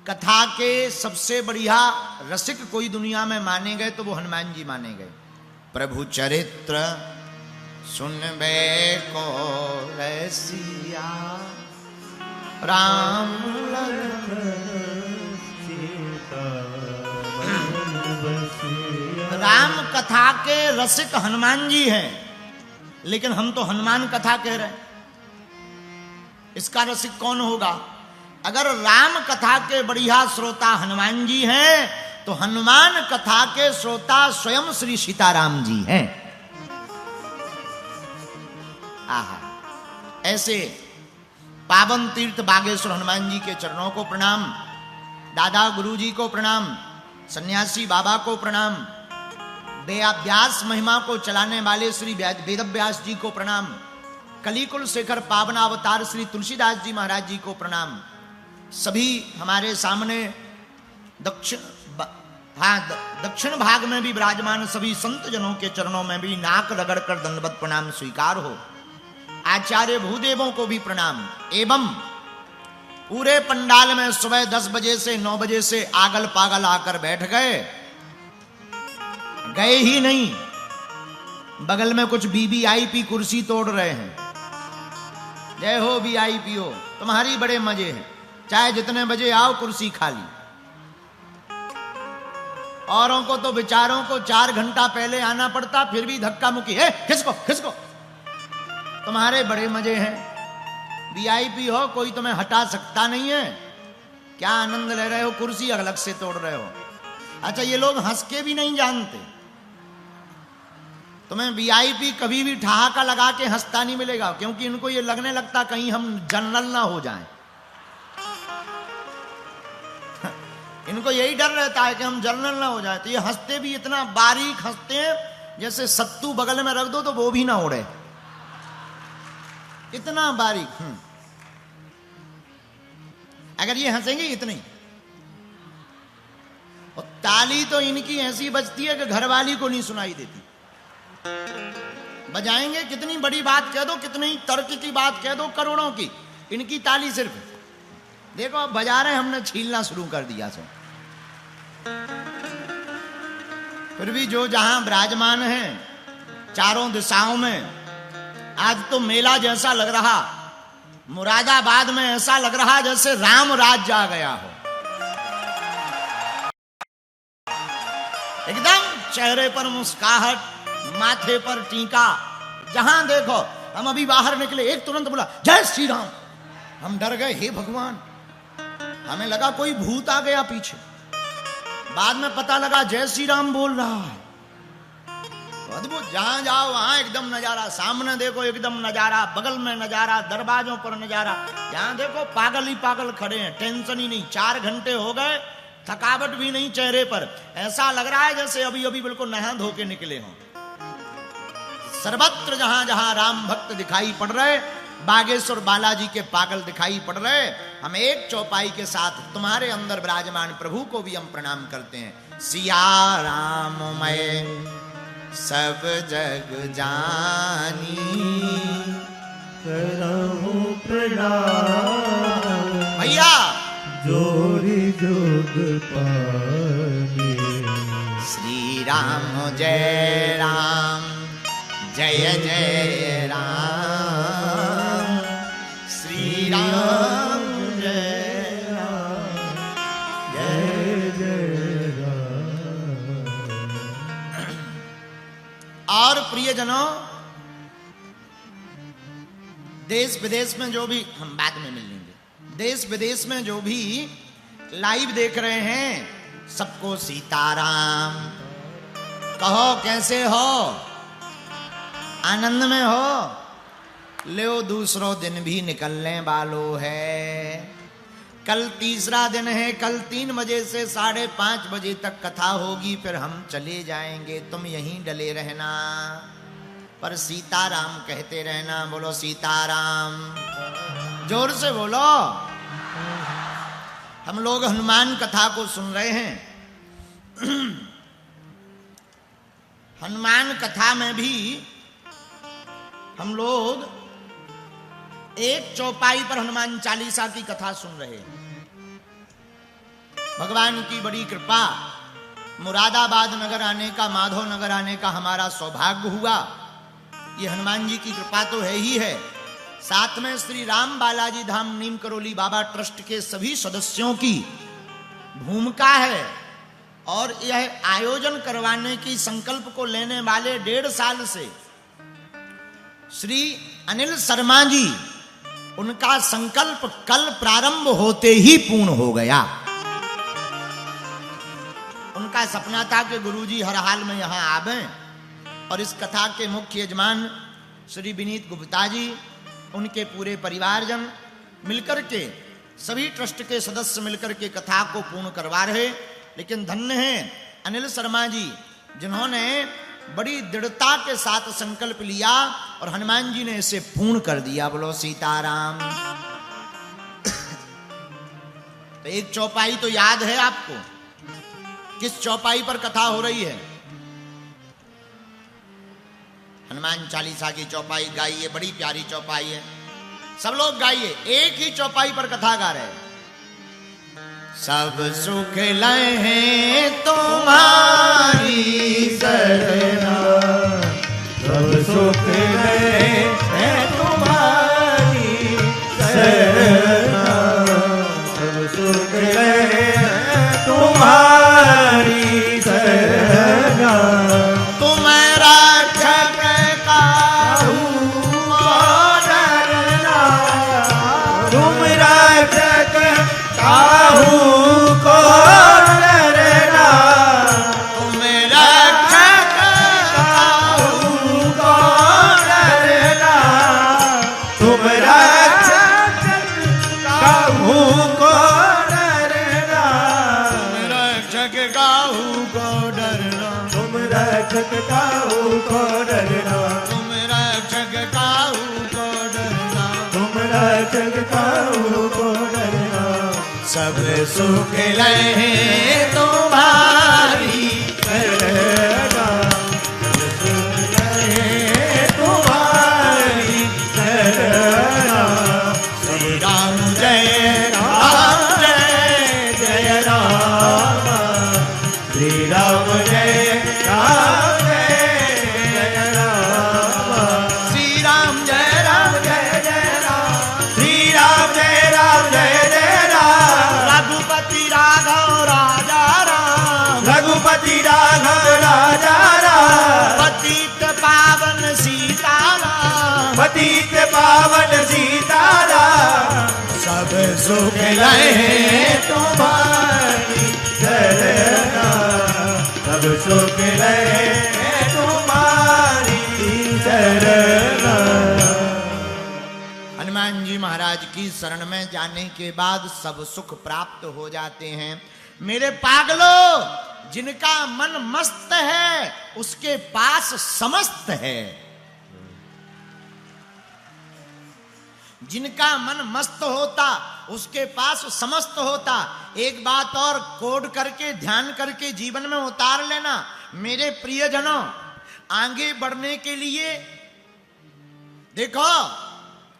कथा के सबसे बढ़िया रसिक कोई दुनिया में माने गए तो वो हनुमान जी माने गए। प्रभु चरित्र सुनबे को रसिया राम राम कथा के रसिक हनुमान जी हैं, लेकिन हम तो हनुमान कथा कह रहे हैं। इसका रसिक कौन होगा? अगर राम कथा के बढ़िया श्रोता हनुमान जी हैं तो हनुमान कथा के श्रोता स्वयं श्री सीताराम जी हैं। आहा, ऐसे पावन तीर्थ बागेश्वर हनुमान जी के चरणों को प्रणाम, दादा गुरु जी को प्रणाम, सन्यासी बाबा को प्रणाम, व्यास महिमा को चलाने वाले श्री वेद व्यास जी को प्रणाम, कलिकुल शेखर पावनावतार श्री तुलसीदास जी महाराज जी को प्रणाम। सभी हमारे सामने दक्षिण भाग में भी विराजमान सभी संत जनों के चरणों में भी नाक रगड़कर दंडवत प्रणाम स्वीकार हो। आचार्य भूदेवों को भी प्रणाम। एवं पूरे पंडाल में सुबह 10 बजे से 9 बजे से आगल पागल आकर बैठ गए ही नहीं, बगल में कुछ वीवीआईपी कुर्सी तोड़ रहे हैं। जय हो वीआईपी हो, तुम्हारी बड़े मजे हैं, चाहे जितने बजे आओ कुर्सी खाली। औरों को तो बेचारों को 4 घंटा पहले आना पड़ता, फिर भी धक्का मुक्की है, खिसको खिसको। तुम्हारे बड़े मजे हैं, वीआईपी हो, कोई तुम्हें हटा सकता नहीं है। क्या आनंद ले रहे हो, कुर्सी अलग से तोड़ रहे हो। अच्छा, ये लोग हंस के भी नहीं जानते, तुम्हें वीआईपी कभी भी ठहाका लगा के हंसता नहीं मिलेगा, क्योंकि इनको ये लगने लगता कहीं हम जनरल ना हो जाएं। इनको यही डर रहता है कि हम जनरल ना हो जाए, तो ये हंसते भी इतना बारीक हंसते हैं जैसे सत्तू बगल में रख दो तो वो भी ना उड़े, इतना बारीक। अगर ये हंसेंगे इतने, और ताली तो इनकी ऐसी बजती है कि घरवाली को नहीं सुनाई देती। बजाएंगे, कितनी बड़ी बात कह दो, कितनी तर्क की बात कह दो, करोड़ों की, इनकी ताली सिर्फ देखो अब बजा रहे, हमने छीलना शुरू कर दिया। सो फिर भी जो जहां विराजमान है चारों दिशाओं में, आज तो मेला जैसा लग रहा, मुरादाबाद में ऐसा लग रहा जैसे राम राज्य आ गया हो। एकदम चेहरे पर मुस्कुराहट, माथे पर टीका, जहां देखो। हम अभी बाहर निकले, एक तुरंत बोला जय श्री राम। हम डर गए, हे भगवान, हमें लगा कोई भूत आ गया पीछे। बाद में पता लगा जय श्री राम बोल रहा है। अद्भुत, जहां जाओ वहां एकदम नजारा, सामने देखो एकदम नजारा, बगल में नजारा, दरवाजों पर नजारा, जहां देखो पागल ही पागल खड़े हैं, टेंशन ही नहीं। 4 घंटे हो गए, थकावट भी नहीं चेहरे पर, ऐसा लग रहा है जैसे अभी अभी बिल्कुल नहा धो के निकले हों। सर्वत्र जहां जहां राम भक्त दिखाई पड़ रहे, बागेश्वर बालाजी के पागल दिखाई पड़ रहे, हम एक चौपाई के साथ तुम्हारे अंदर विराजमान प्रभु को भी हम प्रणाम करते हैं। सिया राम मैं सब जग जानी, करहूं प्रणाम भैया जोरी जोग पानी। श्री राम जय राम, जय जय राम, श्री राम जय राम, जय जय राम। और प्रियजनों, देश विदेश में जो भी, हम बाद में मिल लेंगे, देश विदेश में जो भी लाइव देख रहे हैं, सबको सीताराम कहो। कैसे हो? आनंद में हो? लो, दूसरों दिन भी निकलने वालो है। कल तीसरा दिन है, कल 3 बजे से 5:30 बजे तक कथा होगी, फिर हम चले जाएंगे, तुम यहीं डले रहना, पर सीताराम कहते रहना। बोलो सीताराम, जोर से बोलो। हम लोग हनुमान कथा को सुन रहे हैं। हनुमान कथा में भी हम लोग एक चौपाई पर हनुमान चालीसा की कथा सुन रहे हैं। भगवान की बड़ी कृपा, मुरादाबाद नगर आने का, माधव नगर आने का हमारा सौभाग्य हुआ। ये हनुमान जी की कृपा तो है ही है, साथ में श्री राम बालाजी धाम नीम करोली बाबा ट्रस्ट के सभी सदस्यों की भूमिका है। और यह आयोजन करवाने की संकल्प को लेने वाले 1.5 साल से श्री अनिल शर्मा जी, उनका संकल्प कल प्रारंभ होते ही पूर्ण हो गया। उनका सपना था कि गुरुजी हर हाल में यहां आवे, और इस कथा के मुख्य यजमान श्री विनीत गुप्ता जी, उनके पूरे परिवारजन मिलकर के, सभी ट्रस्ट के सदस्य मिलकर के कथा को पूर्ण करवा रहे। लेकिन धन्य है अनिल शर्मा जी, जिन्होंने बड़ी दृढ़ता के साथ संकल्प लिया और हनुमान जी ने इसे पूर्ण कर दिया। बोलो सीताराम। तो एक चौपाई तो याद है आपको, किस चौपाई पर कथा हो रही है? हनुमान चालीसा की चौपाई गाइए, बड़ी प्यारी चौपाई है, सब लोग गाइए। एक ही चौपाई पर कथा गा रहे हैं। सब सुख लहे तुम्हारी शरणा, सब सुख लहे तुम्हारी शरणा, सब सुख लहे तुम्हारी शरणा। तुम रक्षक काहू डरना, तुम रक्षक काहू को डरना, तुम रक्षक काहू को डरना, तुम रक्षक काहू को डरना, रक्षक काहू को डरना, तुम रक्षक काहू को डरना, तुम रक्षक काहू को डरना, तुम रक्षक काहू को डरना। सब सुख लहे तुम्हारी शरणा, सब सुख लहे तुम्हारी शरणा। श्री राम जय राम जय जय राम, श्री राम जय राम जय राम, श्री राम जय राम जय जय राम, श्री राम जय राम जय जय राम। रघुपति राघव राजा राम, रघुपति राघव राजा राम, पतित पावन सीताराम, पतित पावन सीताराम। सब सुख लहे तुम्हारी शरणा, सब सुख लहे तुम्हारी शरणा। हनुमान जी महाराज की शरण में जाने के बाद सब सुख प्राप्त हो जाते हैं। मेरे पागलों, जिनका मन मस्त है उसके पास समस्त है। जिनका मन मस्त होता उसके पास समस्त होता। एक बात और कोड करके, ध्यान करके जीवन में उतार लेना मेरे प्रियजनों। आगे बढ़ने के लिए देखो,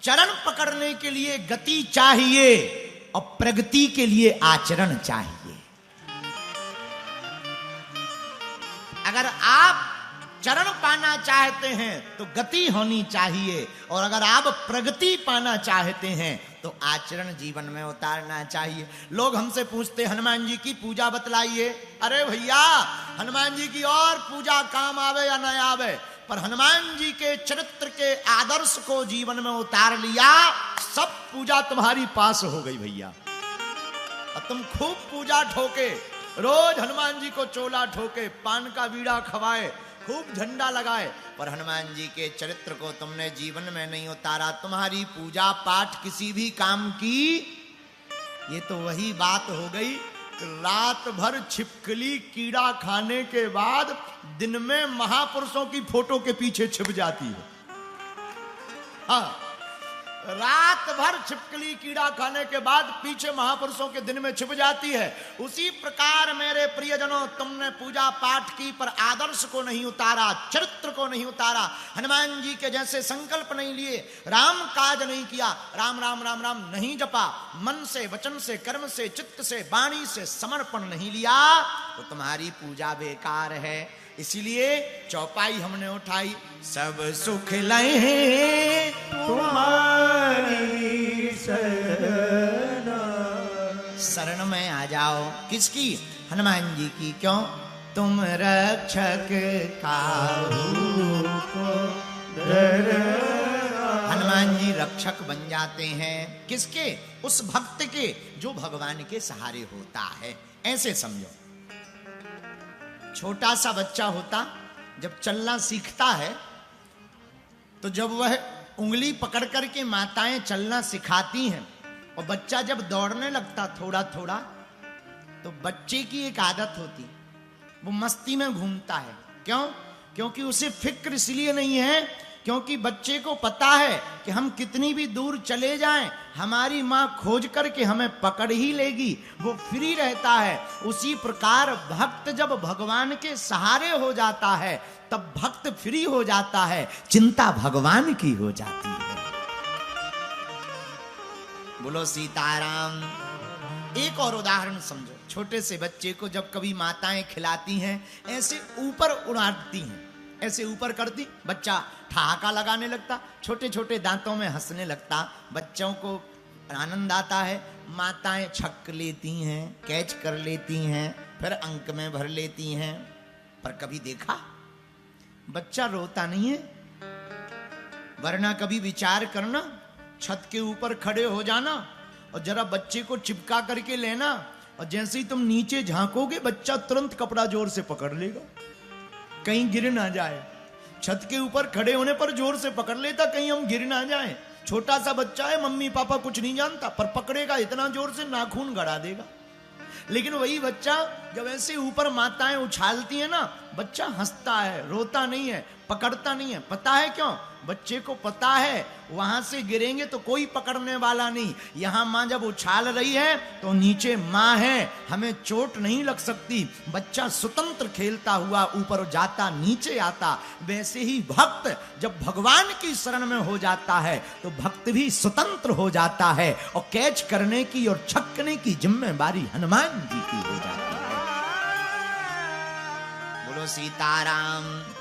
चरण पकड़ने के लिए गति चाहिए और प्रगति के लिए आचरण चाहिए। अगर आप चरण पाना चाहते हैं तो गति होनी चाहिए, और अगर आप प्रगति पाना चाहते हैं तो आचरण जीवन में उतारना चाहिए। लोग हमसे पूछते हनुमान जी की पूजा बतलाइए। अरे भैया, हनुमान जी की और पूजा काम आवे या न आवे, पर हनुमान जी के चरित्र के आदर्श को जीवन में उतार लिया, सब पूजा तुम्हारी पास हो गई भैया। अब तुम खूब पूजा ठोके, रोज हनुमान जी को चोला ठोके, पान का बीड़ा खवाए, खूब झंडा लगाए, पर हनुमान जी के चरित्र को तुमने जीवन में नहीं उतारा। तुम्हारी पूजा पाठ किसी भी काम की, ये तो वही बात हो गई, रात भर छिपकली कीड़ा खाने के बाद दिन में महापुरुषों की फोटो के पीछे छिप जाती है। हाँ, रात भर छिपकली कीड़ा खाने के बाद पीछे महापुरुषों के दिन में छिप जाती है। उसी प्रकार मेरे प्रियजनों, तुमने पूजा पाठ की पर आदर्श को नहीं उतारा, चरित्र को नहीं उतारा, हनुमान जी के जैसे संकल्प नहीं लिए, राम काज नहीं किया, राम राम राम राम नहीं जपा, मन से, वचन से, कर्म से, चित्त से, वाणी से समर्पण नहीं लिया, तो तुम्हारी पूजा बेकार है। इसीलिए चौपाई हमने उठाई, सब सुख लहे तुम्हारी शरण में आ जाओ। किसकी? हनुमान जी की। क्यों? तुम रक्षक काहू को हनुमान जी रक्षक बन जाते हैं। किसके? उस भक्त के जो भगवान के सहारे होता है। ऐसे समझो, छोटा सा बच्चा होता जब चलना सीखता है तो जब वह उंगली पकड़ करके माताएं चलना सिखाती हैं और बच्चा जब दौड़ने लगता थोड़ा थोड़ा, तो बच्चे की एक आदत होती, वो मस्ती में घूमता है। क्यों? क्योंकि उसे फिक्र इसलिए नहीं है क्योंकि बच्चे को पता है कि हम कितनी भी दूर चले जाएं, हमारी माँ खोज करके हमें पकड़ ही लेगी, वो फ्री रहता है। उसी प्रकार भक्त जब भगवान के सहारे हो जाता है तब भक्त फ्री हो जाता है, चिंता भगवान की हो जाती है। बोलो सीताराम। एक और उदाहरण समझो, छोटे से बच्चे को जब कभी माताएं खिलाती हैं, ऐसे ऊपर उड़ाती हैं, ऐसे ऊपर करती, बच्चा ठहाका लगाने लगता, छोटे छोटे दांतों में हंसने लगता, बच्चों को आनंद आता है। माताएं छक लेती हैं, कैच कर लेती हैं, फिर अंक में भर लेती हैं। पर कभी देखा बच्चा रोता नहीं है? वरना कभी विचार करना, छत के ऊपर खड़े हो जाना और जरा बच्चे को चिपका करके लेना, और जैसे ही तुम नीचे झांकोगे बच्चा तुरंत कपड़ा जोर से पकड़ लेगा, कहीं गिर ना जाए। छत के ऊपर खड़े होने पर जोर से पकड़ लेता, कहीं हम गिर ना जाए। छोटा सा बच्चा है, मम्मी पापा कुछ नहीं जानता, पर पकड़ेगा इतना जोर से नाखून गड़ा देगा। लेकिन वही बच्चा जब ऐसे ऊपर माताएं उछालती है ना, बच्चा हंसता है, रोता नहीं है, पकड़ता नहीं है। पता है क्यों? बच्चे को पता है वहां से गिरेंगे तो कोई पकड़ने वाला नहीं, यहां मां जब उछाल रही है तो नीचे मां है, हमें चोट नहीं लग सकती। बच्चा स्वतंत्र खेलता हुआ ऊपर जाता, नीचे आता। वैसे ही भक्त जब भगवान की शरण में हो जाता है तो भक्त भी स्वतंत्र हो जाता है, और कैच करने की और छकने की जिम्मेदारी हनुमान जी की हो जाती है। बोलो सीताराम।